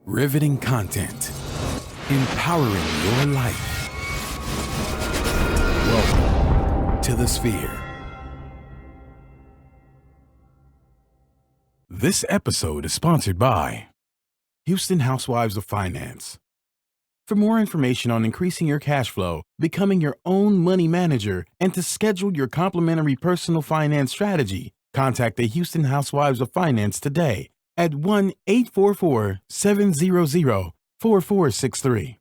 Riveting content. Empowering your life. Welcome to The Sphere. This episode is sponsored by Houston Housewives of Finance. For more information on increasing your cash flow, becoming your own money manager, and to schedule your complimentary personal finance strategy, contact the Houston Housewives of Finance today at 1-844-700-4463.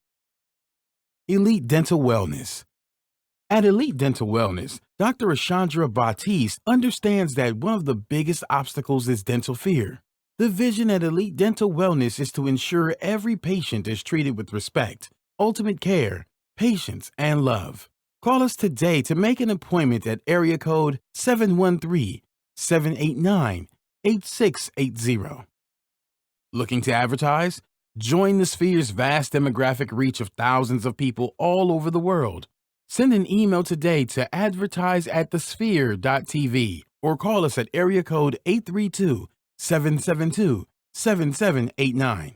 Elite Dental Wellness. At Elite Dental Wellness, Dr. Ashandra Batiste understands that one of the biggest obstacles is dental fear. The vision at Elite Dental Wellness is to ensure every patient is treated with respect, ultimate care, patience, and love. Call us today to make an appointment at area code 713-789-8680. Looking to advertise? Join the Sphere's vast demographic reach of thousands of people all over the world. Send an email today to advertise@thesphere.tv or call us at area code 832-772-7789.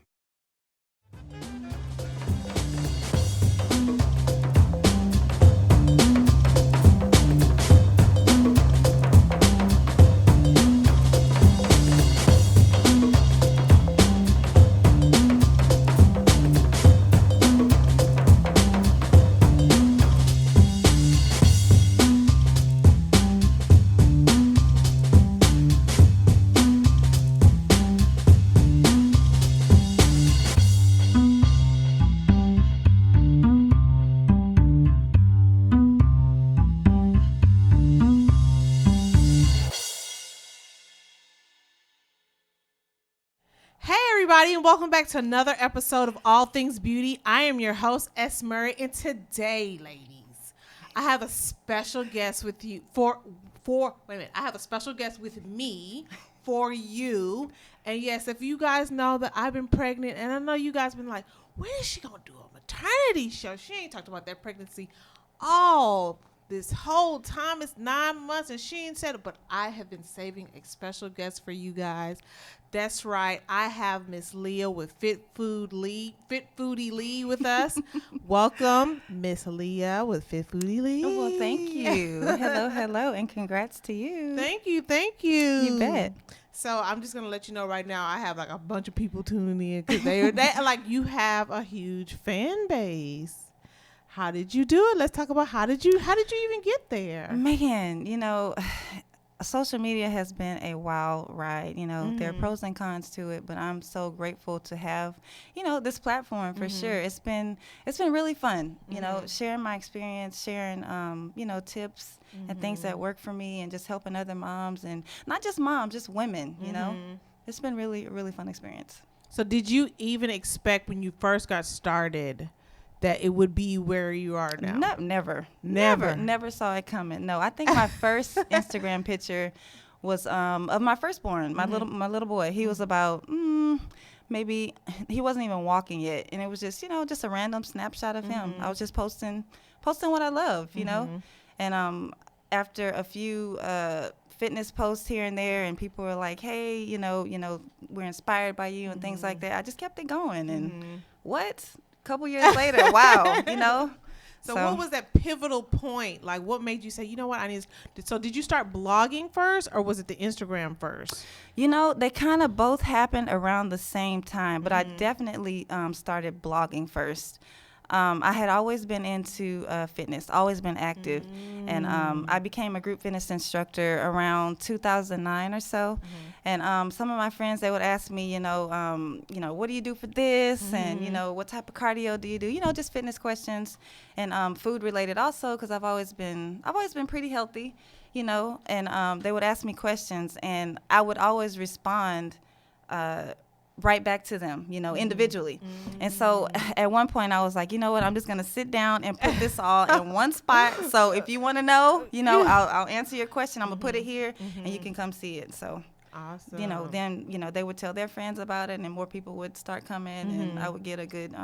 And welcome back to another episode of All Things Beauty. I am your host, S. Murray, and today, ladies, I have a special guest with you I have a special guest with me for you. And yes, if you guys know that I've been pregnant, and I know you guys been like, when is she gonna do a maternity show? She ain't talked about that pregnancy all this whole time. It's 9 months and she ain't said it, but I have been saving a special guest for you guys. That's right. I have Miss Leah with Fit Foodie Lee with us. Welcome, Miss Leah with Fit Foodie Lee. Oh, well, thank you. hello, and congrats to you. Thank you. You bet. So I'm just gonna let you know right now, I have like a bunch of people tuning in because they like, you have a huge fan base. How did you do it? Let's talk about how did you even get there? Man, social media has been a wild ride. There are pros and cons to it, but I'm so grateful to have, this platform for sure. It's been really fun, sharing my experience, sharing, tips and things that work for me, and just helping other moms, and not just moms, just women, It's been really, a really fun experience. So did you even expect when you first got started that it would be where you are now? No, never saw it coming. No, I think my first Instagram picture was of my firstborn, my little boy. He was about maybe, he wasn't even walking yet, and it was just just a random snapshot of him. I was just posting what I love, and after a few fitness posts here and there, and people were like, hey, we're inspired by you and things like that. I just kept it going, and couple years later, wow, So what was that pivotal point? Like, what made you say, you know what, so did you start blogging first, or was it the Instagram first? They kind of both happened around the same time, but I definitely started blogging first. I had always been into fitness, always been active, and I became a group fitness instructor around 2009 or so. And some of my friends, they would ask me, what do you do for this, and what type of cardio do you do? Just fitness questions, and food related also, because I've always been pretty healthy, and they would ask me questions, and I would always respond right back to them, individually. And so at one point I was like, you know what, I'm just going to sit down and put this all in one spot. So if you want to know, I'll answer your question. I'm going to put it here and you can come see it. So, awesome. Then, they would tell their friends about it, and more people would start coming, and I would get a good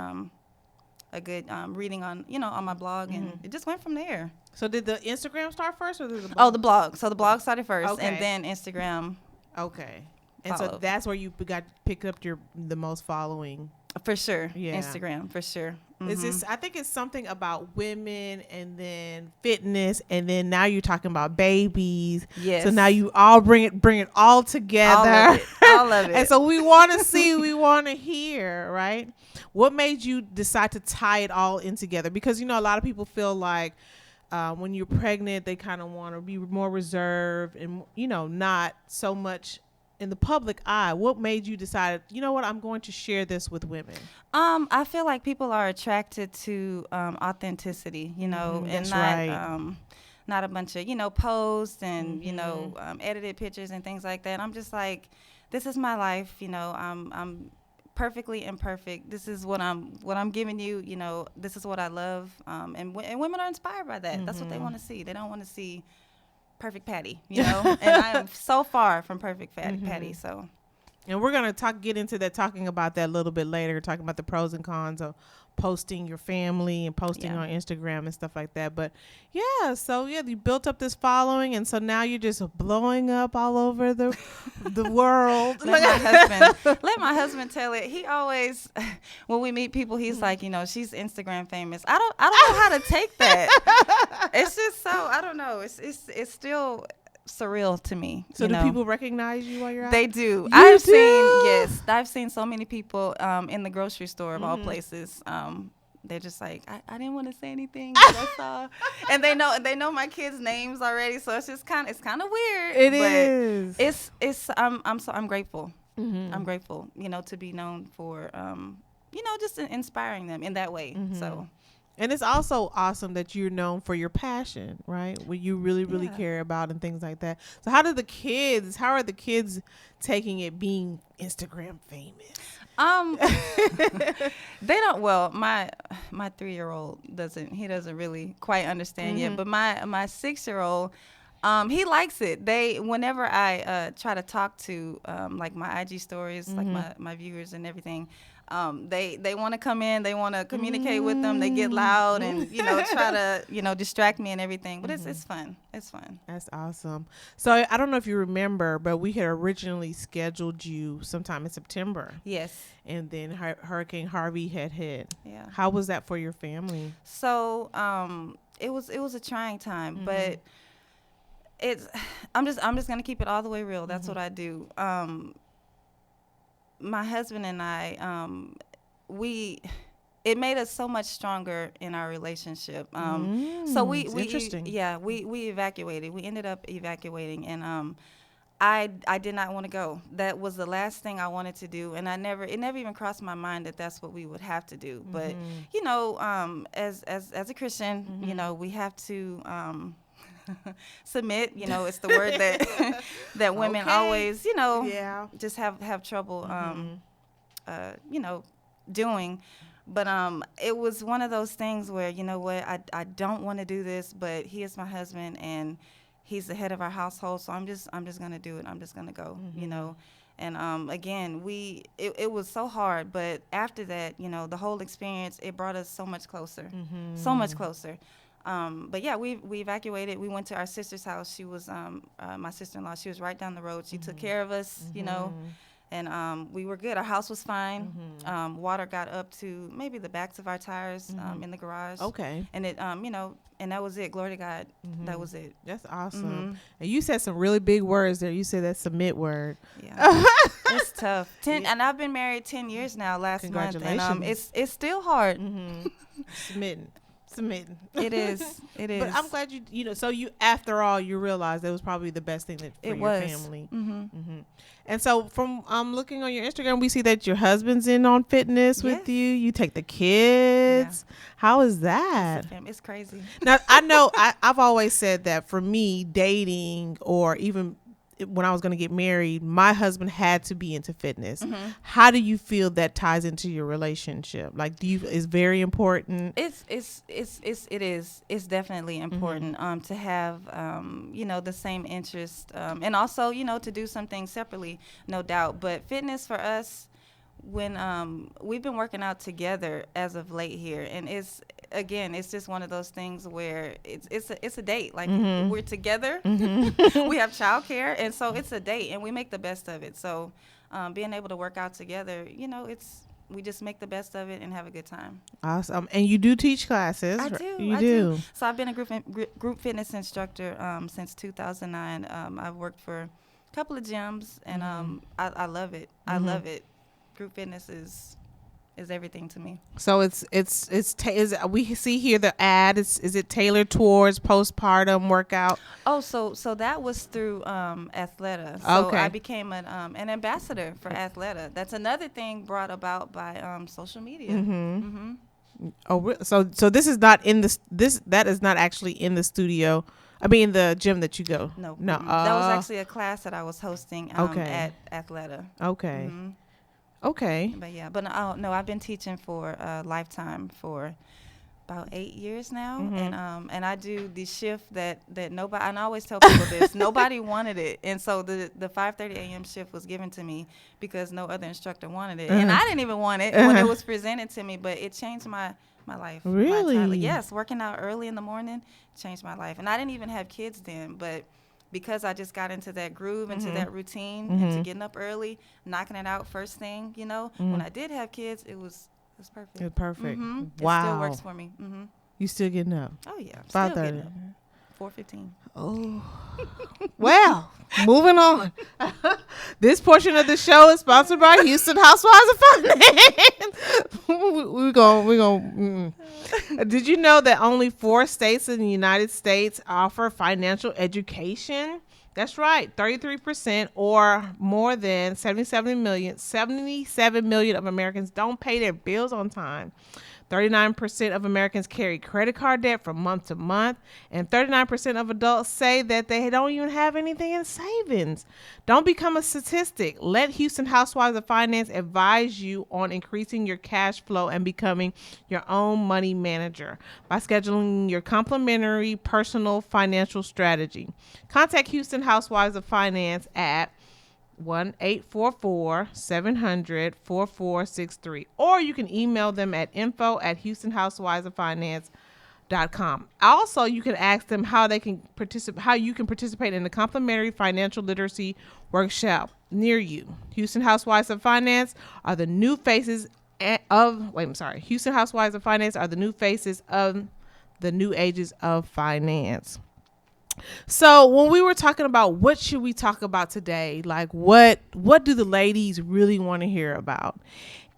reading on, on my blog, and it just went from there. So did the Instagram start first, or did the blog? Oh, the blog. So the blog started first, and then Instagram. Okay. And so that's where you picked up the most following. For sure. Yeah. Instagram, for sure. It's just, I think it's something about women and then fitness, and then now you're talking about babies. Yes. So now you all bring it all together. All of it. All of it. And so we want to see, we want to hear, right? What made you decide to tie it all in together? Because, a lot of people feel like when you're pregnant, they kind of want to be more reserved and, not so much in the public eye. What made you decide, I'm going to share this with women? I feel like people are attracted to authenticity, and that's not right. not a bunch of posts and edited pictures and things like that. I'm just like, this is my life, I'm perfectly imperfect. This is what I'm giving you, this is what I love, and women are inspired by that. That's what they want to see. They don't want to see perfect Patty, and I am so far from perfect Patty. So, and we're gonna get into that, talking about that a little bit later, talking about the pros and cons of posting your family and posting on Instagram and stuff like that. But you built up this following, and so now you're just blowing up all over the world. Let my husband tell it. He always, when we meet people, he's like, she's Instagram famous. I don't know how to take that. It's just so, I don't know. It's still surreal to me. So do people recognize you while you're out? They do. I've seen so many people in the grocery store of all places. They're just like, I didn't want to say anything, but I saw, and they know my kids' names already. So it's just kind of weird. It is. It's I'm grateful. I'm grateful, to be known for just inspiring them in that way. So. And it's also awesome that you're known for your passion, right? What you really care about and things like that. So how are the kids taking it, being Instagram famous? They don't, well, my 3-year-old doesn't really quite understand yet, but my 6-year-old, he likes it. Whenever I try to talk to like my IG stories, like my viewers and everything, they want to come in, they want to communicate with them, they get loud and try to distract me and everything, but it's fun. That's awesome. So I don't know if you remember, but we had originally scheduled you sometime in September. Yes. And then Hurricane Harvey had hit. Yeah. How was that for your family? So it was a trying time, but I'm just gonna keep it all the way real. That's what I do. My husband and I, it made us so much stronger in our relationship. So we interesting. We evacuated. We ended up evacuating, and I did not want to go. That was the last thing I wanted to do, and it never even crossed my mind that that's what we would have to do. But as a Christian, we have to. Submit, it's the word that women always, just have trouble, doing. But it was one of those things where, I don't want to do this, but he is my husband and he's the head of our household, so I'm just gonna do it. I'm just gonna go, And again, it was so hard, but after that, the whole experience, it brought us so much closer, so much closer. But yeah, we evacuated. We went to our sister's house. She was my sister-in-law. She was right down the road. She took care of us, and we were good. Our house was fine. Water got up to maybe the backs of our tires in the garage. Okay. And it, and that was it. Glory to God. That was it. That's awesome. And you said some really big words there. You said that submit word. Yeah. It's tough. And I've been married 10 years now. Last month, and it's still hard. Submitting. It is. But I'm glad so after all, you realized that was probably the best thing for your family. And so from looking on your Instagram, we see that your husband's in on fitness with you. You take the kids. Yeah. How is that? It's crazy. Now, I know I've always said that for me, dating or even when I was going to get married, my husband had to be into fitness. How do you feel that ties into your relationship? Like, is very important? It is. It's definitely important to have, the same interest, and also, to do something separately, no doubt. But fitness for us, when we've been working out together as of late here, and it's just one of those things where it's a date. Like we're together, we have childcare, and so it's a date, and we make the best of it. So being able to work out together, we just make the best of it and have a good time. Awesome. And you do teach classes. I do. You I do. So I've been a group fitness instructor since 2009. I've worked for a couple of gyms, and I love it. I love it. Group fitness is everything to me. So we see here the ad is it tailored towards postpartum workout? Oh, so that was through Athleta. So Okay. I became an ambassador for Athleta. That's another thing brought about by social media. Oh, so this is not in that is not actually in the studio. I mean, the gym that you go. No. No. That was actually a class that I was hosting Okay. at Athleta. Okay. Okay. But yeah, but no, I've been teaching for Lifetime for about 8 years now, and I do the shift that nobody. And I always tell people this: nobody wanted it, and so the 5:30 a.m. shift was given to me because no other instructor wanted it, and I didn't even want it when it was presented to me. But it changed my life. Really? Yes, working out early in the morning changed my life, and I didn't even have kids then, but because I just got into that groove, into that routine, into getting up early, knocking it out first thing, when I did have kids, it was perfect. It's perfect. It still works for me. You still getting up? Oh yeah, 5:30. 4:15. Oh, well, moving on. This portion of the show is sponsored by Houston Housewives of Finance. We're going. Did you know that only 4 states in the United States offer financial education? That's right. 33% or more than 77 million of Americans don't pay their bills on time. 39% of Americans carry credit card debt from month to month, and 39% of adults say that they don't even have anything in savings. Don't become a statistic. Let Houston Housewives of Finance advise you on increasing your cash flow and becoming your own money manager by scheduling your complimentary personal financial strategy. Contact Houston Housewives of Finance at 1-844-700-4463, or you can email them at info@houstonhousewivesoffinance.com. Also, you can ask them how you can participate in the complimentary financial literacy workshop near you. Houston Housewives of Finance are the new faces Houston Housewives of Finance are the new faces of the new ages of finance. So when we were talking about what should we talk about today, like what do the ladies really want to hear about?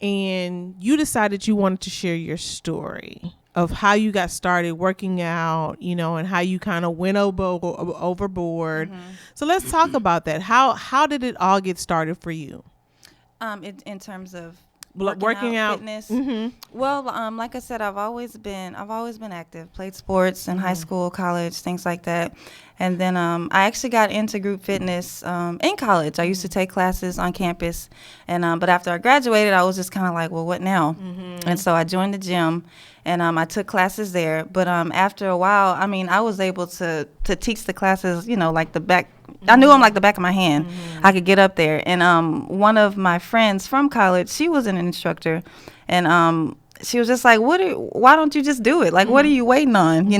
And you decided you wanted to share your story of how you got started working out, and how you kind of went overboard. So let's talk about that. How did it all get started for you? In terms of working out fitness. Well, like I said, I've always been active. Played sports in high school, college, things like that. And then I actually got into group fitness in college. I used to take classes on campus, and but after I graduated, I was just kind of like, well, what now? And so I joined the gym, and I took classes there. But after a while, I was able to teach the classes, like the back. I knew them like the back of my hand. I could get up there. And one of my friends from college, she was an instructor, and she was just like, why don't you just do it? Like, what are you waiting on,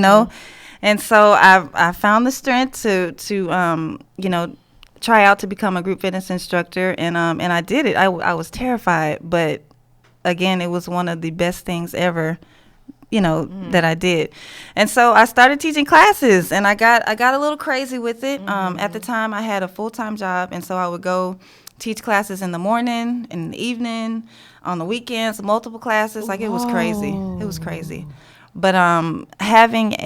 And so I found the strength to try out to become a group fitness instructor, and I did it. I was terrified, but again, it was one of the best things ever, that I did. And so I started teaching classes, and I got a little crazy with it. At the time, I had a full-time job, and so I would go teach classes in the morning, in the evening, on the weekends, multiple classes. Like, it was crazy. It was crazy. But having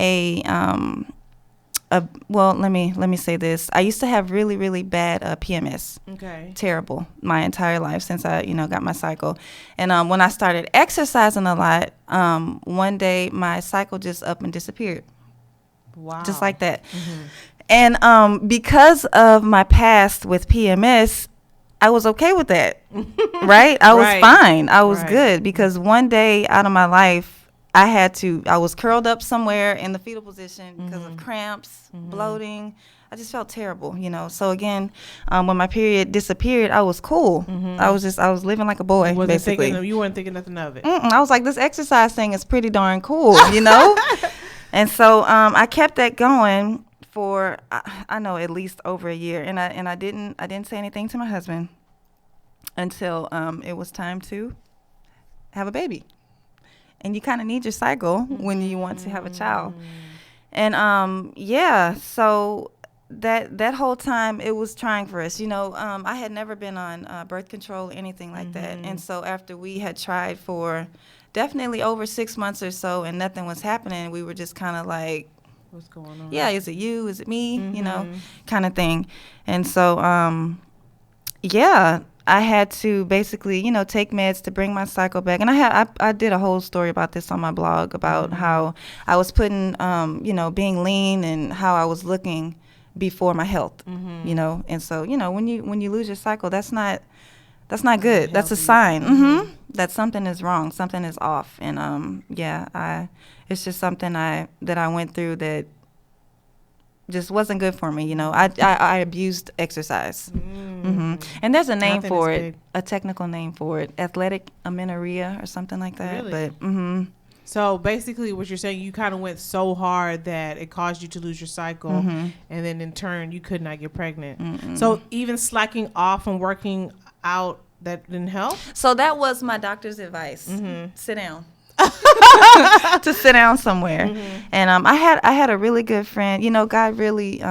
let me say this. I used to have really, really bad PMS. Okay. Terrible my entire life since I, got my cycle. And when I started exercising a lot, one day my cycle just up and disappeared. Wow. Just like that. And because of my past with PMS, I was okay with that. Right? I was fine. I was good, because one day out of my life, I was curled up somewhere in the fetal position because of cramps, bloating. I just felt terrible, So again, when my period disappeared, I was cool. I was living like a boy, basically. You weren't thinking nothing of it. I was like, this exercise thing is pretty darn cool, And so I kept that going for I know at least over a year, and I didn't say anything to my husband until it was time to have a baby. And you kind of need your cycle when you want to have a child. And so that whole time it was trying for us. I had never been on birth control or anything like that. And so after we had tried for definitely over 6 months or so and nothing was happening, we were just kind of like, what's going on? Yeah, is it you? Is it me? Kind of thing. And so, I had to basically, take meds to bring my cycle back. And I did a whole story about this on my blog about how I was putting, being lean and how I was looking before my health, And so, when you lose your cycle, that's not good. That's a sign that something is wrong, something is off. And it's just something that I went through that just wasn't good for me. I abused exercise. And there's a name for it, a technical name for it, athletic amenorrhea or something like that. Really? But So basically what you're saying, you kind of went so hard that it caused you to lose your cycle, and then in turn you could not get pregnant. So even slacking off and working out, that didn't help? So that was my doctor's advice. Sit down. To sit down somewhere. And I had a really good friend. God really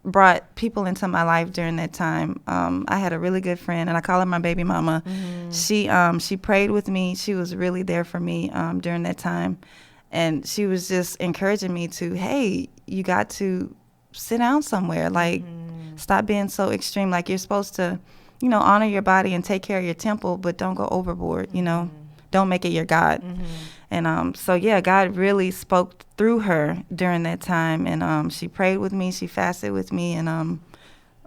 brought people into my life during that time. I had a really good friend, and I call her my baby mama. She prayed with me. She was really there for me during that time, and she was just encouraging me to, hey, you got to sit down somewhere. Like, stop being so extreme. Like, you're supposed to, honor your body and take care of your temple, but don't go overboard. Don't make it your God. And God really spoke through her during that time, and she prayed with me, she fasted with me, and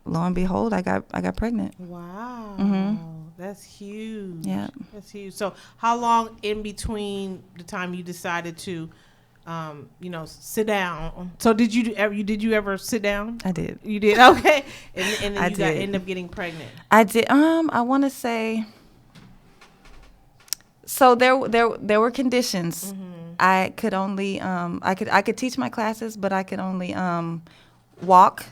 lo and behold, I got pregnant. Wow. That's huge. Yeah. That's huge. So how long in between the time you decided to sit down? So did you ever sit down? I did. You did? Okay. And then you ended up getting pregnant. I did. I want to say, so there were conditions. I could only I could teach my classes, but I could only walk,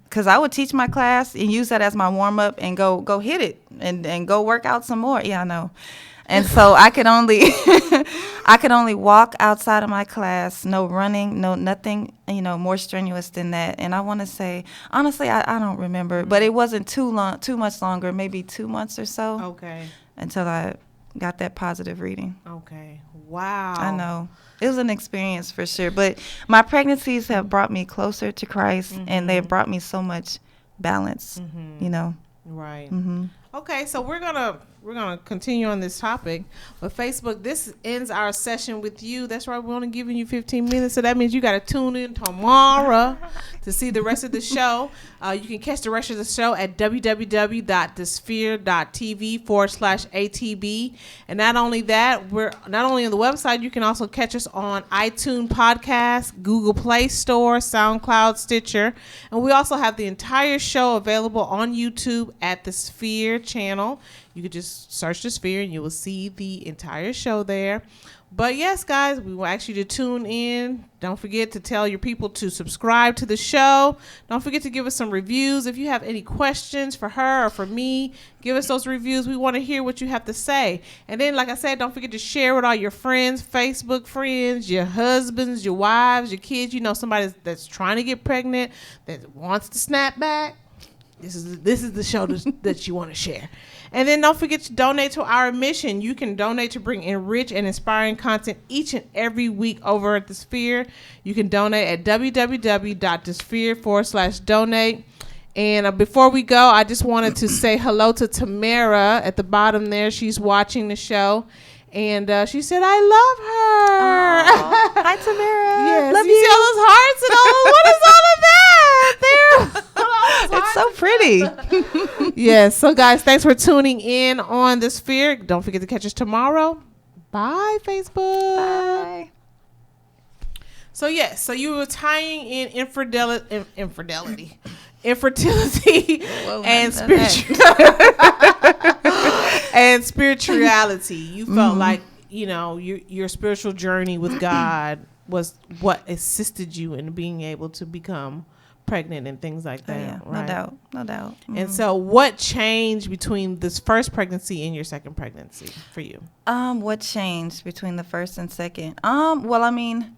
because I would teach my class and use that as my warm up and go hit it and go work out some more. Yeah, I know. And so I could only walk outside of my class. No running, no nothing, more strenuous than that. And I want to say, honestly, I don't remember, but it wasn't too much longer, maybe 2 months or so. Okay. Until I got that positive reading. Okay. Wow. I know. It was an experience for sure. But my pregnancies have brought me closer to Christ, and they've brought me so much balance, Right. Okay, so we're gonna continue on this topic, but Facebook, this ends our session with you. That's right, we're only giving you 15 minutes, so that means you got to tune in tomorrow to see the rest of the show. You can catch the rest of the show at www.thesphere.tv/ATB. And not only that, we're not only on the website, you can also catch us on iTunes Podcast, Google Play Store, SoundCloud, Stitcher. And we also have the entire show available on YouTube at the Sphere channel. You could just search the Sphere and you will see the entire show there. But yes, guys, we will ask you to tune in. Don't forget to tell your people to subscribe to the show. Don't forget to give us some reviews. If you have any questions for her or for me, give us those reviews. We want to hear what you have to say. And then, like I said, don't forget to share with all your friends, Facebook friends, your husbands, your wives, your kids. Somebody that's trying to get pregnant, that wants to snap back. This is the show that you want to share. And then don't forget to donate to our mission. You can donate to bring in rich and inspiring content each and every week over at The Sphere. You can donate at www.thesphere.com/donate. And before we go, I just wanted to say hello to Tamara at the bottom there. She's watching the show. And she said, I love her. Hi, Tamara. Yes. Love you see all those hearts and all? What is all of that? It's so pretty. Yes. So, guys, thanks for tuning in on The Sphere. Don't forget to catch us tomorrow. Bye, Facebook. Bye. So, yes. So, you were tying in infertility and and spirituality. You felt like, your spiritual journey with God was what assisted you in being able to become pregnant and things like that. Yeah, right? no doubt. And so what changed between this first pregnancy and your second pregnancy for you? What changed between the first and second? Well, I mean,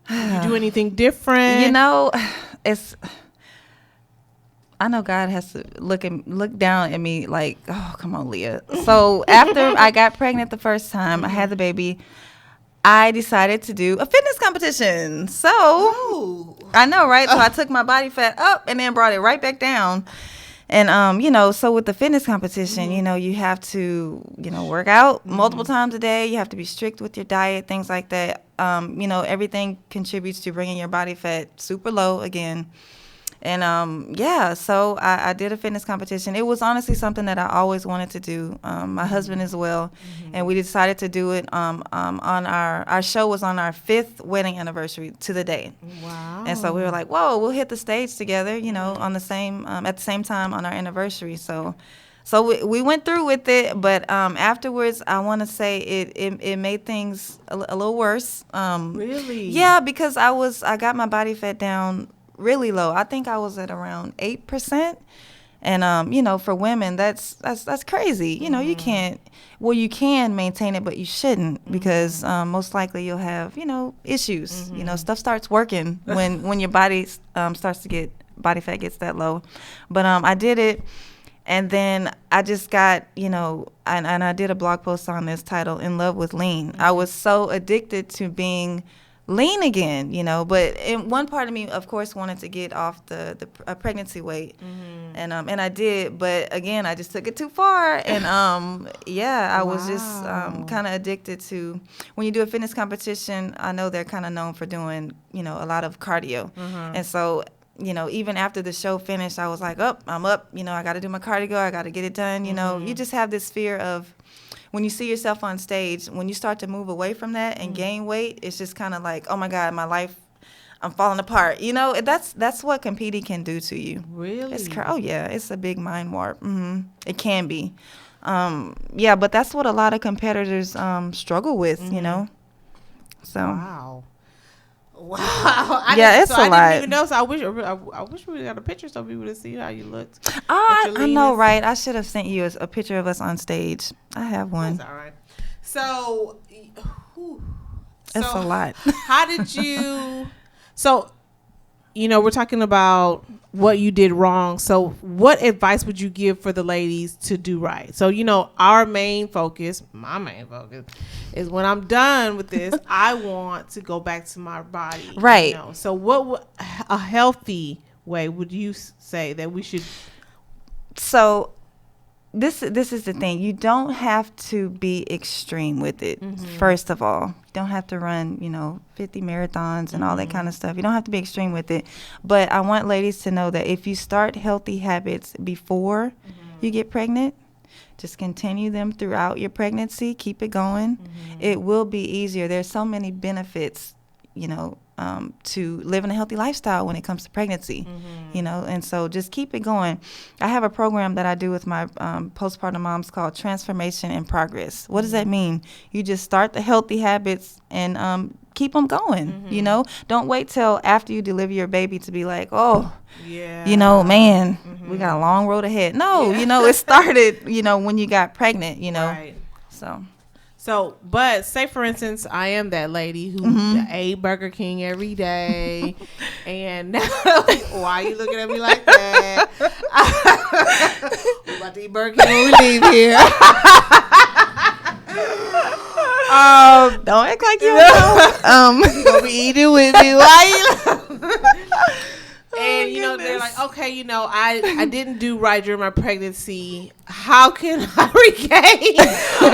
Did you do anything different? you know, I know God has to look down at me like, oh, come on, Leah. So after I got pregnant the first time, I had the baby, I decided to do a fitness competition. So I know, right? So I took my body fat up and then brought it right back down. And, so with the fitness competition, you have to, work out multiple times a day. You have to be strict with your diet, things like that. Everything contributes to bringing your body fat super low again. And, so I did a fitness competition. It was honestly something that I always wanted to do. My husband as well. And we decided to do it on our show was on our 5th wedding anniversary to the day. Wow. And so we were like, whoa, we'll hit the stage together, on the same, at the same time on our anniversary. So we went through with it, but afterwards, I want to say it made things a little worse. Really? Yeah, because I got my body fat down really low. I think I was at around 8%. And for women, that's crazy. You can't. Well, you can maintain it, but you shouldn't because most likely you'll have issues. Stuff starts working when your body starts to get body fat gets that low. But I did it, and then I just got and I did a blog post on this titled "In Love with Lean." I was so addicted to being lean again, but in one part of me, of course, wanted to get off the pregnancy weight, and I did, but again, I just took it too far, and I was just kind of addicted to. When you do a fitness competition, I know they're kind of known for doing a lot of cardio, and so even after the show finished, I was like, I'm up, I got to do my cardio, I got to get it done, you just have this fear of. When you see yourself on stage, when you start to move away from that and gain weight, it's just kind of like, oh my God, my life, I'm falling apart. That's what competing can do to you. Really? It's a big mind warp. It can be. But that's what a lot of competitors struggle with, So. Wow. Wow. It's a lot. I didn't even know. So I wish we got a picture so people would see how you looked. I know, right? I should have sent you a picture of us on stage. I have one. That's all right. So, it's a lot. How did you? So, we're talking about what you did wrong. So, what advice would you give for the ladies to do right? So, my main focus is when I'm done with this, I want to go back to my body. Right. So, what a healthy way would you say that we should? So, this is the thing. You don't have to be extreme with it. First of all, you don't have to run 50 marathons and all that kind of stuff. You don't have to be extreme with it. But I want ladies to know that if you start healthy habits before you get pregnant, just continue them throughout your pregnancy. Keep it going. It will be easier. There's so many benefits, to living a healthy lifestyle when it comes to pregnancy, and so just keep it going. I have a program that I do with my postpartum moms called Transformation in Progress. What does that mean? You just start the healthy habits and keep them going, Don't wait till after you deliver your baby to be like, oh, man, we got a long road ahead. No, it started, when you got pregnant, Right. So, but say for instance, I am that lady who ate Burger King every day, and now, why are you looking at me like that? We're about to eat Burger King when we leave here. don't act like you know. You gonna be eating with me? Why you? And they're like, okay, I didn't do right during my pregnancy. How can I regain?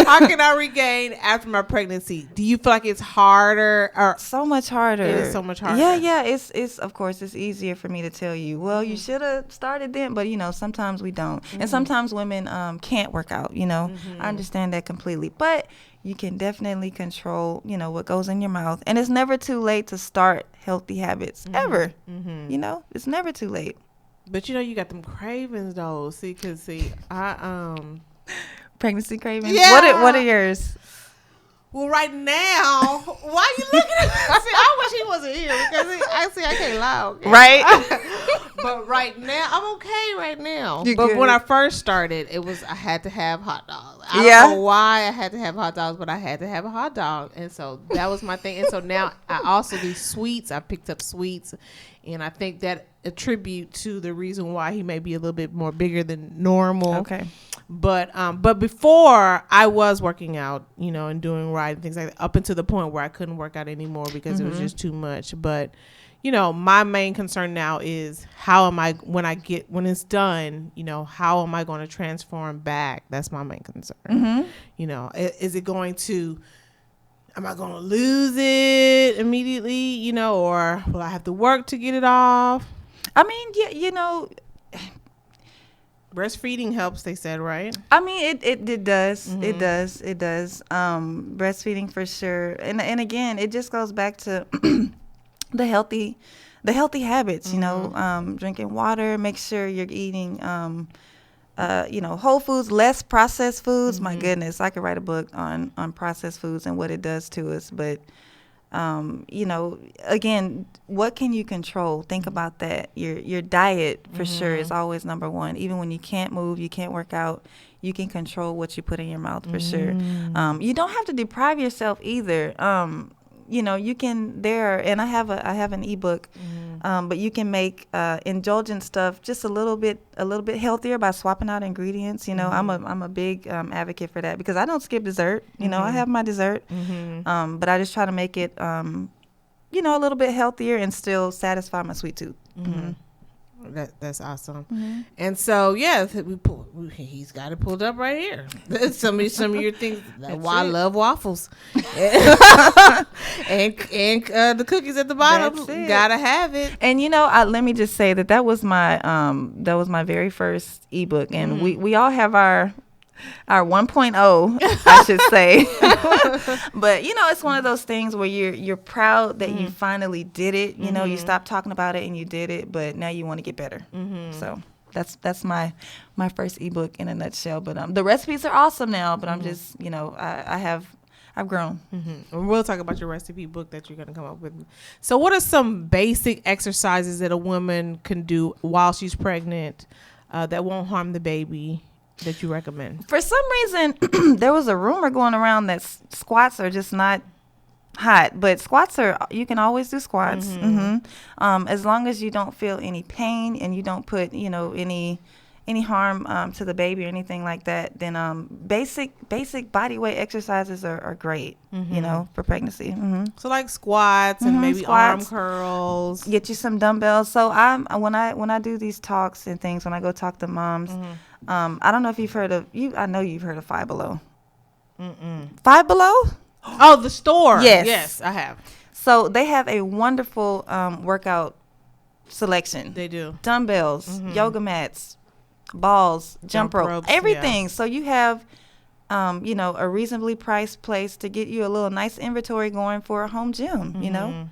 How can I regain after my pregnancy? Do you feel like it's harder or so much harder? It is so much harder. Yeah. It's of course it's easier for me to tell you. Well, you should have started then, but sometimes we don't, and sometimes women can't work out. I understand that completely, but you can definitely control, what goes in your mouth. And it's never too late to start healthy habits, ever. It's never too late. But you got them cravings though. I pregnancy cravings. Yeah. What are yours? Well, right now, why you looking at me? See, I wish he wasn't here because I can't lie. Okay? Right? But right now, I'm okay right now. You but good. when I first started, I had to have hot dogs. I Yeah. don't know why I had to have hot dogs, but I had to have a hot dog. And so that was my thing. And so now I also do sweets. I picked up sweets. And I think that attribute to the reason why he may be a little bit more bigger than normal. Okay. But before I was working out, and doing right and things like that, up until the point where I couldn't work out anymore because it was just too much. But my main concern now is how am I when it's done, how am I going to transform back? That's my main concern. Is it going to, am I going to lose it immediately, or will I have to work to get it off? I mean, yeah, Breastfeeding helps, they said, right? I mean, it does. It does. It does. Breastfeeding for sure. And again, it just goes back to the healthy habits, drinking water, make sure you're eating, whole foods, less processed foods. My goodness, I could write a book on processed foods and what it does to us. But, again, what can you control? Think about that. Your diet for sure is always number one. Even when you can't move, you can't work out, you can control what you put in your mouth for sure. You don't have to deprive yourself either. You can and I have an ebook, but you can make indulgent stuff just a little bit healthier by swapping out ingredients. I'm a big advocate for that because I don't skip dessert. I have my dessert, but I just try to make it a little bit healthier and still satisfy my sweet tooth. That's awesome. And so he's got it pulled up right here. some of your things. Why I love waffles and the cookies at the bottom. Gotta have it. And let me just say that was my very first ebook, and we all have our 1.0, I should say. But it's one of those things where you're proud that you finally did it. You stopped talking about it and you did it, but now you want to get better. So that's my first ebook in a nutshell. But the recipes are awesome now. But I'm just I've grown. And we'll talk about your recipe book that you're going to come up with. So what are some basic exercises that a woman can do while she's pregnant that won't harm the baby, that you recommend? For some reason, there was a rumor going around that squats are just not hot, but squats you can always do squats. As long as you don't feel any pain and you don't put, any harm to the baby or anything like that, then basic body weight exercises are great, for pregnancy. So like squats and maybe squats, arm curls. Get you some dumbbells. So when I do these talks and things, when I go talk to moms, I don't know if you've heard of I know you've heard of Five Below. Five Below? Oh, the store. Yes, I have. So they have a wonderful workout selection. They do. Dumbbells, yoga mats, balls, jump rope, everything. Yeah. So you have, a reasonably priced place to get you a little nice inventory going for a home gym,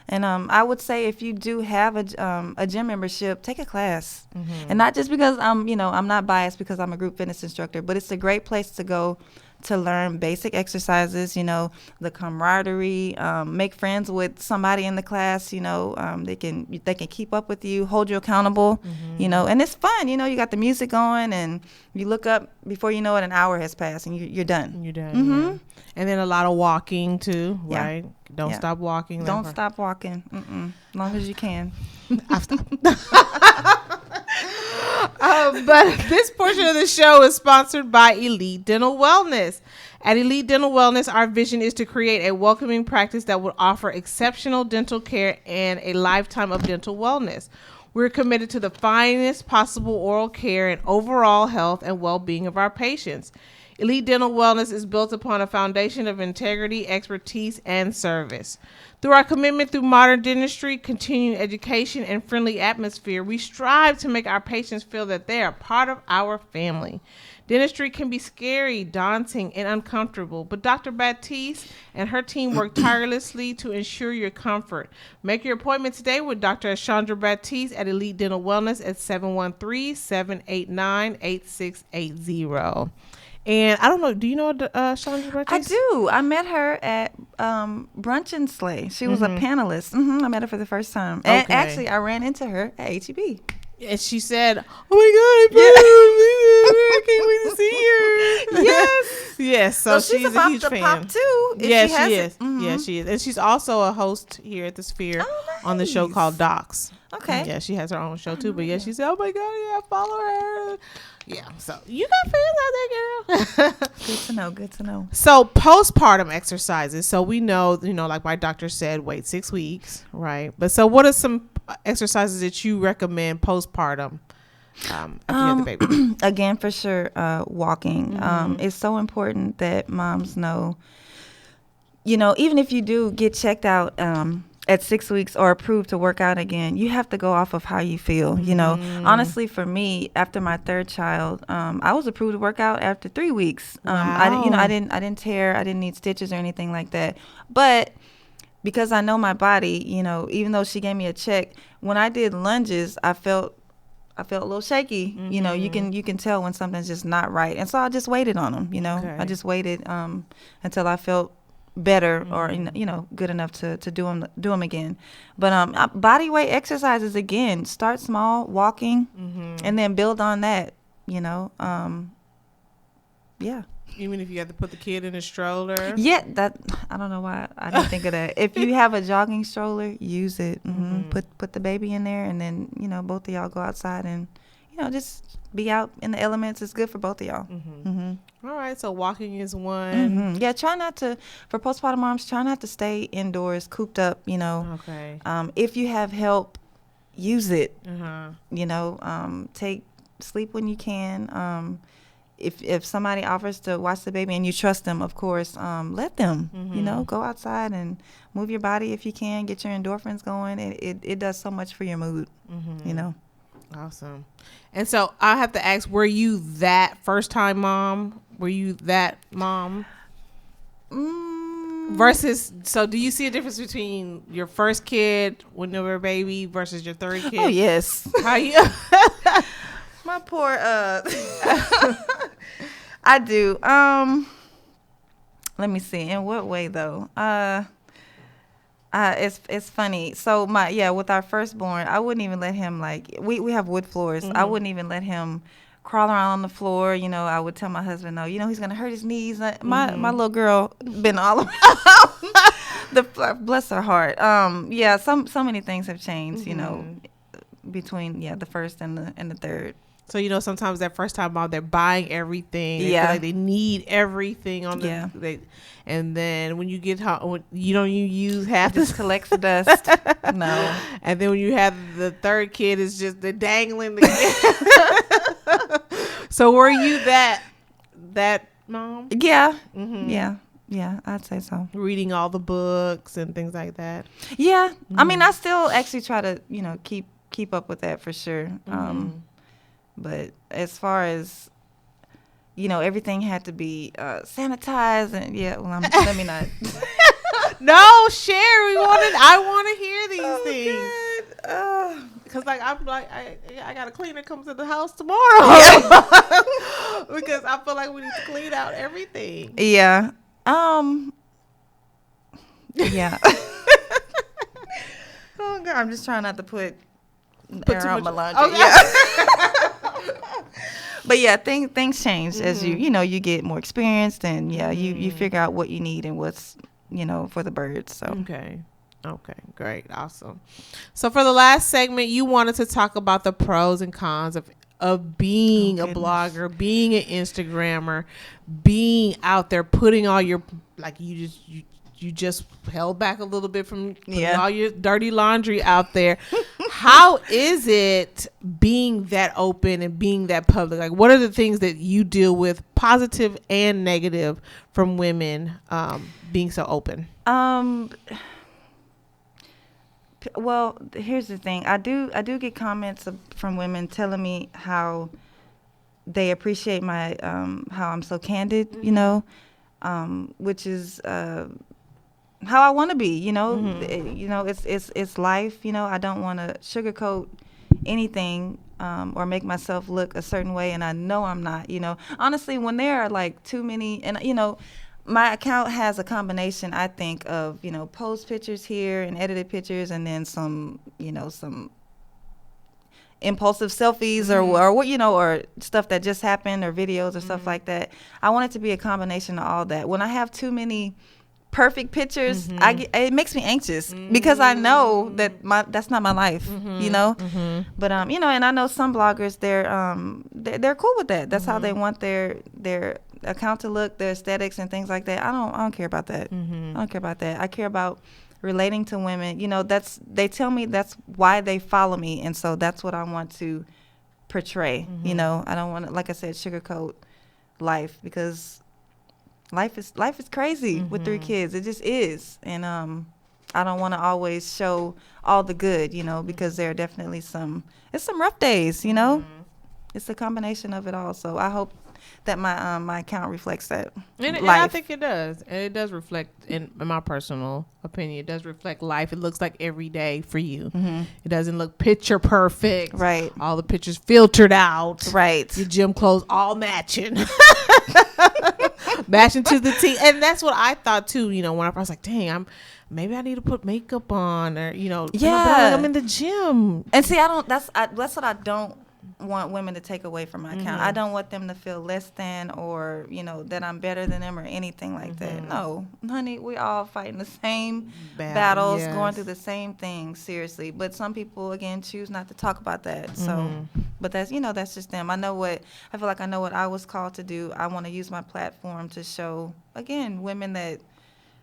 And I would say if you do have a gym membership, take a class. And not just because I'm not biased because I'm a group fitness instructor, but it's a great place to go to learn basic exercises, the camaraderie, make friends with somebody in the class, they can keep up with you, hold you accountable, and it's fun. You got the music going and you look up before you know it, an hour has passed and you're done. You're done. Yeah. And then a lot of walking too, right? Don't stop walking. Don't stop walking. As long as you can. I've stopped. But this portion of the show is sponsored by Elite Dental Wellness. At Elite Dental Wellness, our vision is to create a welcoming practice that would offer exceptional dental care and a lifetime of dental wellness. We're committed to the finest possible oral care and overall health and well-being of our patients. Elite Dental Wellness is built upon a foundation of integrity, expertise, and service. Through our commitment through modern dentistry, continuing education, and friendly atmosphere, we strive to make our patients feel that they are part of our family. Dentistry can be scary, daunting, and uncomfortable, but Dr. Baptiste and her team work tirelessly to ensure your comfort. Make your appointment today with Dr. Ashandra Baptiste at Elite Dental Wellness at 713-789-8680. And I don't know. Do you know Chandra's birthday? I do. I met her at Brunch and Slay. She was a panelist. I met her for the first time. And Okay. actually, I ran into her at HEB. And she said, "Oh my God, I can't wait to see her." Yes. Yes. So she's she's a about huge to fan. pop too. If Yeah, she, has she it. is. Yeah, she is. And she's also a host here at the Sphere on the show nice. called Docs. Okay. Yeah, she has her own show too. But yeah, she said, "Oh my God, yeah, follow her." Yeah. So you got fans out there, girl. Good to know. Good to know. So postpartum exercises. So we know, like my doctor said, wait 6 weeks, right? But so what are some exercises that you recommend postpartum after you have the baby? Again, for sure, walking. It's so important that moms know, even if you do get checked out at 6 weeks or approved to work out again, you have to go off of how you feel. Honestly, for me, after my third child, I was approved to work out after 3 weeks. I didn't tear, I didn't need stitches or anything like that. But because I know my body, even though she gave me a check, when I did lunges, I felt a little shaky. You can tell when something's just not right. And so I just waited on them, Okay. I just waited until I felt better or good enough to do them again. But body weight exercises, again, start small, walking, and then build on that. Yeah. Even if you have to put the kid in a stroller. Yeah, that I don't know why I didn't think of that. If you have a jogging stroller, use it. Put the baby in there, and then both of y'all go outside and just be out in the elements. It's good for both of y'all. All right, so walking is one. Yeah, try not to, for postpartum moms, try not to stay indoors, cooped up. Okay. If you have help, use it. Sleep when you can. If somebody offers to watch the baby and you trust them, of course, let them. Go outside and move your body if you can. Get your endorphins going. It does so much for your mood. Awesome. And so I have to ask, were you that first time mom? Were you that mom? Versus, so do you see a difference between your first kid when you were a baby versus your third kid? Oh, yes. How you? My poor, I do. Let me see. In what way though? It's funny. So with our firstborn, I wouldn't even let him, we have wood floors. I wouldn't even let him crawl around on the floor. I would tell my husband, no, he's gonna hurt his knees. My little girl been all around. Bless her heart. So many things have changed. Between the first and the third. So sometimes that first time mom, they're buying everything. They feel Yeah. like they need everything on the. Yeah. And then when you get home, you use half. It just collects the dust. No. And then when you have the third kid, it's just the dangling. The So were you that mom? Yeah. Yeah. I'd say so. Reading all the books and things like that. Yeah. I mean, I still actually try to keep up with that for sure. But as far as everything had to be sanitized and let me not. No, share. I want to hear these things. Because I'm I got a cleaner come to the house tomorrow. Because I feel like we need to clean out everything. Yeah. Yeah. Oh God, I'm just trying not to put air out my laundry. Okay. Yeah. But yeah, things change as you get more experienced, and you figure out what you need and what's for the birds. So Okay, great, awesome. So for the last segment, you wanted to talk about the pros and cons of being a blogger, being an Instagrammer, being out there putting all your you just held back a little bit from putting all your dirty laundry out there. How is it being that open and being that public? Like, what are the things that you deal with, positive and negative, from women being so open? Well, here's the thing. I do get comments from women telling me how they appreciate my how I'm so candid, which is how I want to be, it's life, I don't want to sugarcoat anything. or make myself look a certain way, and I know I'm not. Honestly, when there are like too many, and my account has a combination, I think, of post pictures here and edited pictures, and then some impulsive selfies or what or stuff that just happened, or videos or stuff like that. I want it to be a combination of all that. When I have too many perfect pictures, it makes me anxious because I know that that's not my life, But and I know some bloggers, they're cool with that. That's how they want their account to look, their aesthetics and things like that. I don't care about that. I don't care about that. I care about relating to women. They tell me that's why they follow me, and so that's what I want to portray. I don't want to, like I said, sugarcoat life, because life is crazy with 3 kids. It just is. And I don't want to always show all the good, because there are definitely some rough days, It's a combination of it all. So I hope that my account reflects that. And I think it does. And it does reflect, in my personal opinion, it does reflect life. It looks like every day for you. It doesn't look picture perfect. Right. All the pictures filtered out. Right. Your gym clothes all matching. Matching to the T. And that's what I thought too, when I was like, dang, maybe I need to put makeup on, or, I'm in the gym. And see, that's what I don't want women to take away from my account. I don't want them to feel less than, or that I'm better than them or anything like that. No, honey, we all fighting the same battles, going through the same things, seriously. But some people, again, choose not to talk about that. So, but that's that's just them. I feel like I know what I was called to do. I want to use my platform to show, again, women that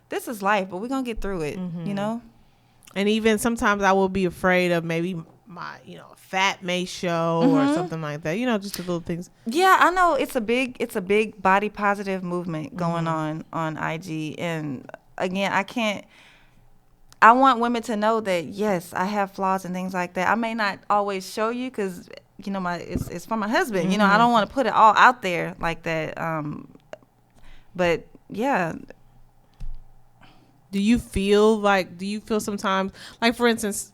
this is life, but we're gonna get through it. And even sometimes I will be afraid of maybe my fat may show or something like that, just the little things. Yeah, I know it's a big body positive movement going on IG, and again, I want women to know that yes, I have flaws and things like that. I may not always show you, because it's for my husband. I don't want to put it all out there like that. But yeah. Do you feel sometimes, like, for instance,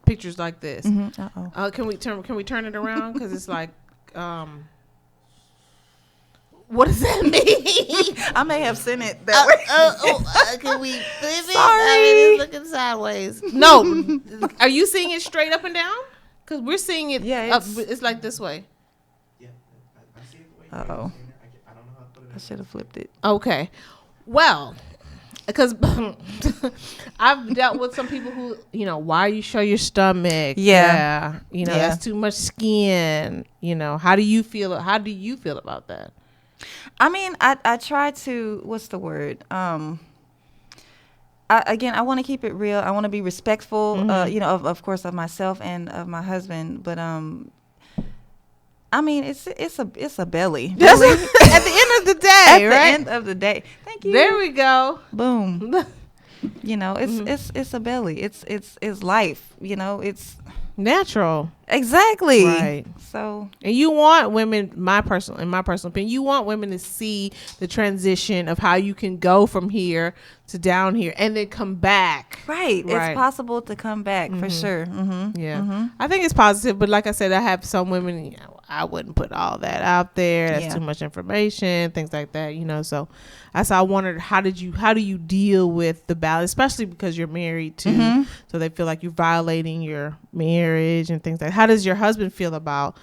pictures like this? Can we turn it around? Because it's like, what does that mean? I may have sent it that way. Can we flip it? Sorry. It's looking sideways. No, are you seeing it straight up and down? Because we're seeing it. Yeah, up. It's like this way. Yeah, I see it the way. I don't know how to put it. I should have flipped it. Okay, well. Because I've dealt with some people who, why you show your stomach? Yeah. That's too much skin. How do you feel about that? I mean, I try to, what's the word? I want to keep it real. I want to be respectful, of course, of myself and of my husband. But I mean, it's a belly. Really? At the end of the day, At right? the end of the day. Thank you. There we go. Boom. It's a belly. It's life. It's natural. Exactly. Right. So. And you want women, in my personal opinion, you want women to see the transition of how you can go from here to down here and then come back. Right. It's possible to come back for sure. Yeah. I think it's positive, but like I said, I have some women, I wouldn't put all that out there. That's too much information, things like that, so I wondered, how do you deal with the balance, especially because you're married too, so they feel like you're violating your marriage and things like that. How does your husband feel about?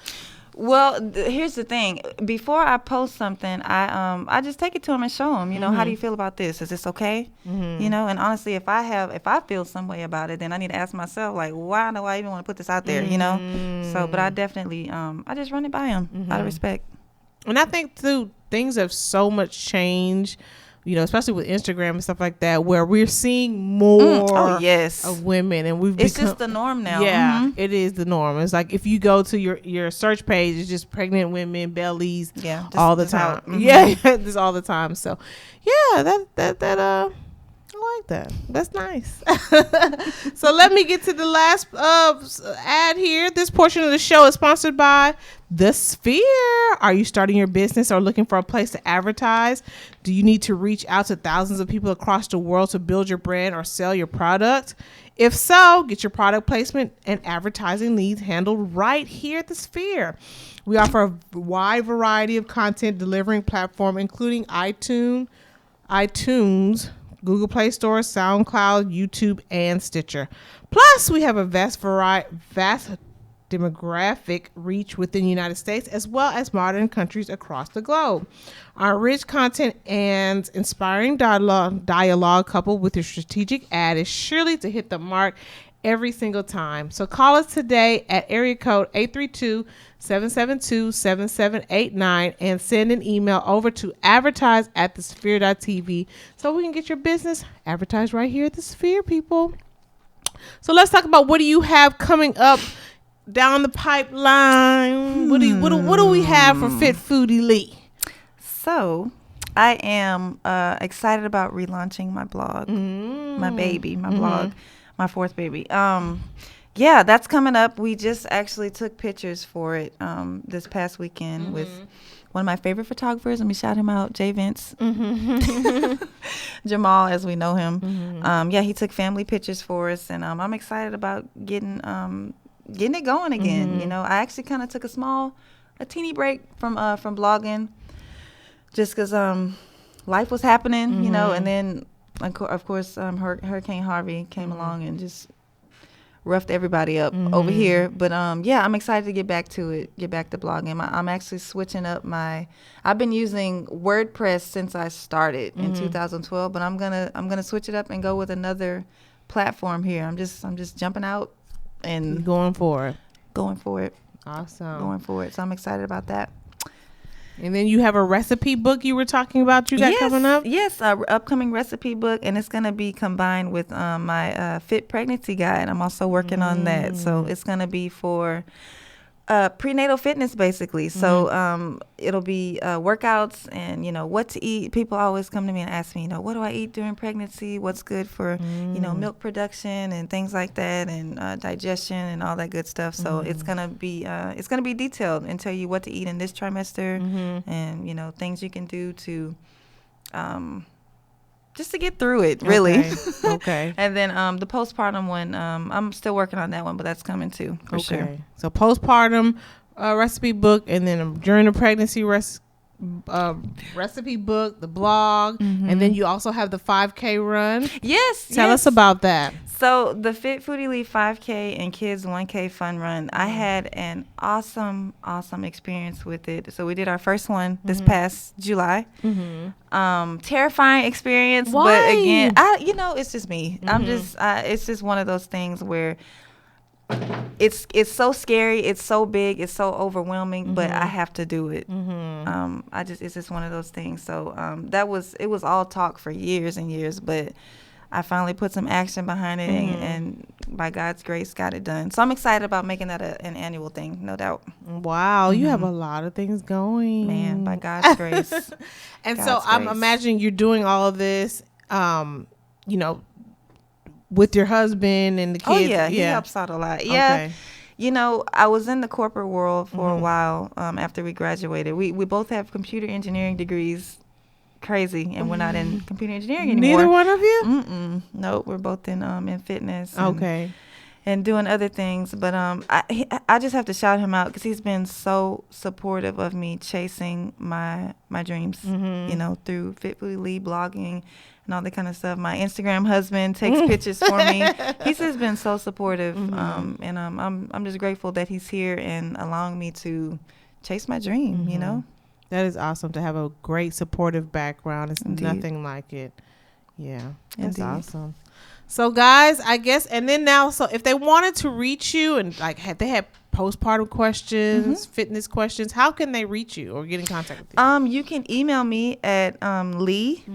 Well, here's the thing. Before I post something, I just take it to him and show him, how do you feel about this? Is this okay? And honestly, if I feel some way about it, then I need to ask myself, like, why do I even want to put this out there, So, but I definitely, I just run it by him out of respect. And I think too, things have so much changed, especially with Instagram and stuff like that, where we're seeing more of women, and it's just the norm now. Yeah, it is the norm. It's like if you go to your search page, it's just pregnant women, bellies, all the time. Yeah, just all the time. So, yeah, that I like that. That's nice. So let me get to the last ad here. This portion of the show is sponsored by The Sphere. Are you starting your business or looking for a place to advertise? Do you need to reach out to thousands of people across the world to build your brand or sell your product? If so, get your product placement and advertising needs handled right here at the Sphere. We offer a wide variety of content delivering platform, including iTunes, Google Play Store, SoundCloud, YouTube, and Stitcher. Plus, we have a vast demographic reach within the United States as well as modern countries across the globe. Our rich content and inspiring dialogue coupled with your strategic ad is surely to hit the mark every single time. So call us today at area code 832-772-7789 and send an email over to advertise@thesphere.tv so we can get your business advertised right here at the Sphere, people. So let's talk about what do you have coming up down the pipeline. What do we have for Fit Foodie Lee? So, I am excited about relaunching my blog, my blog, my fourth baby. Yeah, that's coming up. We just actually took pictures for it this past weekend with one of my favorite photographers. Let me shout him out, Jay Vince. Jamal, as we know him. Yeah, he took family pictures for us, and I'm excited about getting it going again. You know, I actually kind of took a teeny break from blogging just because life was happening, you know, and then of course Hurricane Harvey came along and just roughed everybody up over here. But yeah, I'm excited to get back to blogging. I'm actually switching up I've been using WordPress since I started in 2012, but I'm gonna switch it up and go with another platform here. I'm just jumping out and Going for it. Awesome. Going for it. So I'm excited about that. And then you have a recipe book you were talking about you got coming up? Yes, upcoming recipe book, and it's going to be combined with my Fit Pregnancy Guide. I'm also working on that. So it's going to be for prenatal fitness, basically. So it'll be workouts and, you know, what to eat. People always come to me and ask me, you know, what do I eat during pregnancy? What's good for, you know, milk production and things like that, and digestion and all that good stuff. So it's going to be detailed and tell you what to eat in this trimester and, you know, things you can do to just to get through it, really. Okay. And then the postpartum one, I'm still working on that one, but that's coming too, for sure. So postpartum recipe book, and then during the pregnancy recipe book, the blog, and then you also have the 5K run. Yes. Tell us about that. So the Fit Foodie Lee 5K and Kids 1K Fun Run, I had an awesome experience with it. So we did our first one this past July. Terrifying experience. Why? But again, it's just me. It's just one of those things where it's so scary, it's so big, it's so overwhelming, but I have to do it. It's just one of those things. So it was all talk for years and years, but I finally put some action behind it, and by God's grace got it done. So I'm excited about making that an annual thing, no doubt. Wow, you have a lot of things going. Man, by God's grace. And so I'm imagining you're doing all of this, you know, with your husband and the kids. Oh, yeah, he helps out a lot. Yeah. Okay. You know, I was in the corporate world for a while after we graduated. We both have computer engineering degrees. Crazy, and we're not in computer engineering anymore. Neither one of you? Nope, we're both in fitness. And doing other things, but I just have to shout him out because he's been so supportive of me chasing my dreams. You know, through Fit Foodie Lee blogging and all that kind of stuff. My Instagram husband takes pictures for me. He's just been so supportive, and I'm just grateful that he's here and allowing me to chase my dream. You know. That is awesome to have a great supportive background. It's Indeed. nothing like it. Yeah, that's Indeed. awesome. So guys, I guess, and then now, so if they wanted to reach you and like they had postpartum questions, fitness questions, how can they reach you or get in contact with you? You can email me at Lee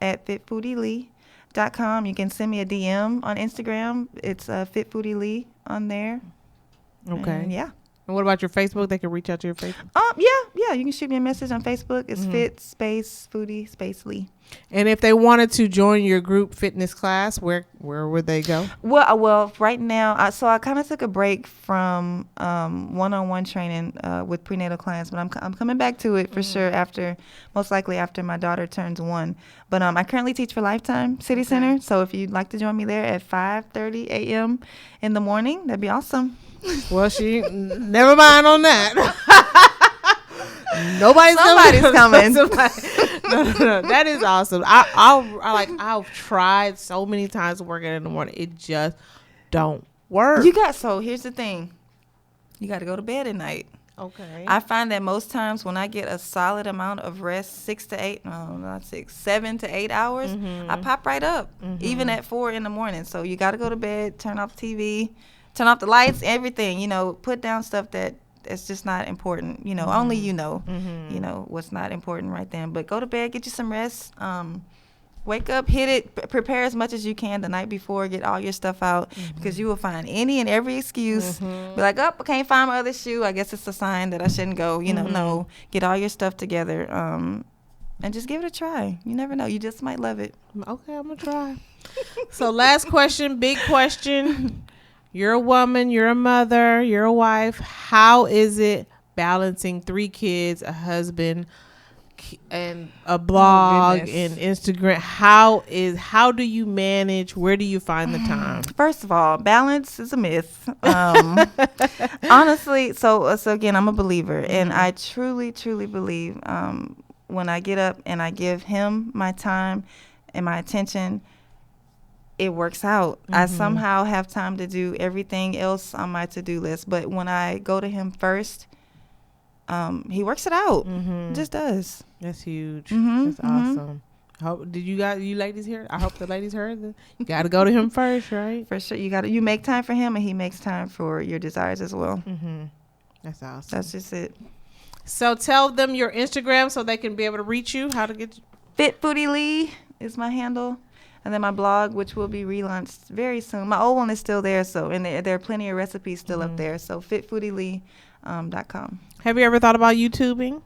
at fitfoodielee.com. You can send me a DM on Instagram. It's Fit Foodie Lee on there. Okay. And yeah. And what about your Facebook? They can reach out to your Facebook. Yeah. You can shoot me a message on Facebook. It's Fit Space Foodie Space Lee. And if they wanted to join your group fitness class, where would they go? Well, right now, I kind of took a break from one-on-one training with prenatal clients, but I'm coming back to it for sure most likely after my daughter turns 1. But I currently teach for Lifetime City Center, so if you'd like to join me there at 5:30 a.m. in the morning, that'd be awesome. Well, she never mind on that. Somebody's coming. No. That is awesome. I've tried so many times to work out in the morning. It just don't work. Here's the thing. You got to go to bed at night. Okay. I find that most times when I get a solid amount of rest, 7 to 8 hours, I pop right up, even at 4 in the morning. So you got to go to bed, turn off the TV, turn off the lights, everything, put down stuff that's just not important. Only you know what's not important right then. But go to bed, get you some rest. Wake up, hit it, prepare as much as you can the night before, get all your stuff out because you will find any and every excuse. Be like, I can't find my other shoe. I guess it's a sign that I shouldn't go. No, get all your stuff together and just give it a try. You never know. You just might love it. Okay, I'm going to try. So last question, big question. You're a woman, you're a mother, you're a wife. How is it balancing 3 kids, a husband, and a blog and Instagram? How do you manage? Where do you find the time? First of all, balance is a myth. Honestly, so again, I'm a believer, and I truly believe when I get up and I give him my time and my attention, it works out. I somehow have time to do everything else on my to-do list, but when I go to him first, he works it out. Just does. That's huge. That's awesome. Did you ladies hear? I hope the ladies heard that. You got to go to him first, right? For sure. You make time for him, and he makes time for your desires as well. That's awesome. That's just it. So tell them your Instagram so they can be able to reach you. How to get you. Fit Foodie Lee is my handle. And then my blog, which will be relaunched very soon. My old one is still there, and there are plenty of recipes still up there. So fitfoodielee.com. Have you ever thought about YouTubing?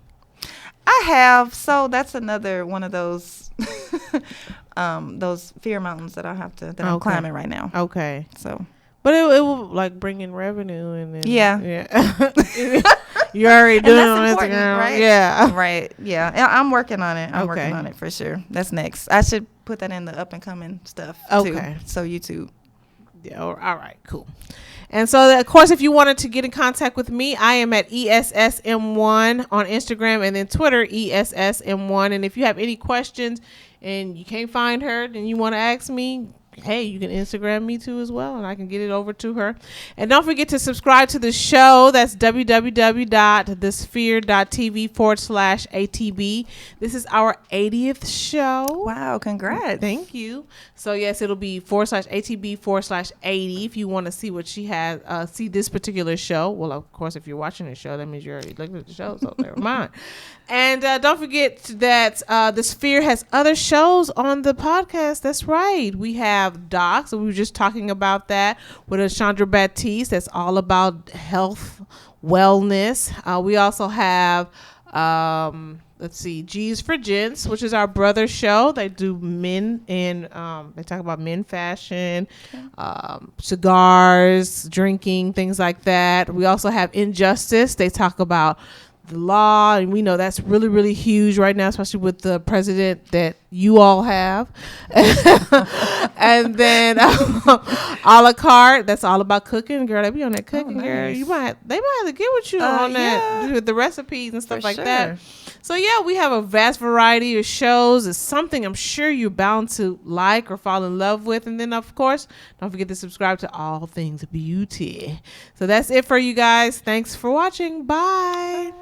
I have. So that's another one of those fear mountains that I'm climbing right now. Okay. So, but it will like bring in revenue, and then yeah. You're already doing it on important, Instagram, right? Yeah. Right. Yeah. I'm working on it. I'm working on it for sure. That's next. I should put that in the up and coming stuff too. So YouTube. Yeah. All right. Cool. And so, of course, if you wanted to get in contact with me, I am at ESSM1 on Instagram and then Twitter, ESSM1. And if you have any questions and you can't find her, then you want to ask me, hey, you can Instagram me too as well, and I can get it over to her. And don't forget to subscribe to the show. That's www.thesphere.tv/ATB. This is our 80th show. Wow, congrats. Thank you. So, yes, it'll be /ATB/80 if you want to see what she has, see this particular show. Well, of course, if you're watching the show, that means you're already looking at the show, so never mind. And don't forget that The Sphere has other shows on the podcast. That's right. We have Docs, and we were just talking about that with Chandra Baptiste. That's all about health, wellness. We also have, G's for Gents, which is our brother show. They do men and they talk about men fashion, cigars, drinking, things like that. We also have Injustice. They talk about the law, and we know that's really, really huge right now, especially with the president that you all have. And then a la carte, that's all about cooking. Girl, they be on that cooking, girl. They might have to get with you on that with the recipes and stuff like that. So yeah, we have a vast variety of shows. It's something I'm sure you're bound to like or fall in love with. And then, of course, don't forget to subscribe to All Things Beauty. So that's it for you guys. Thanks for watching. Bye.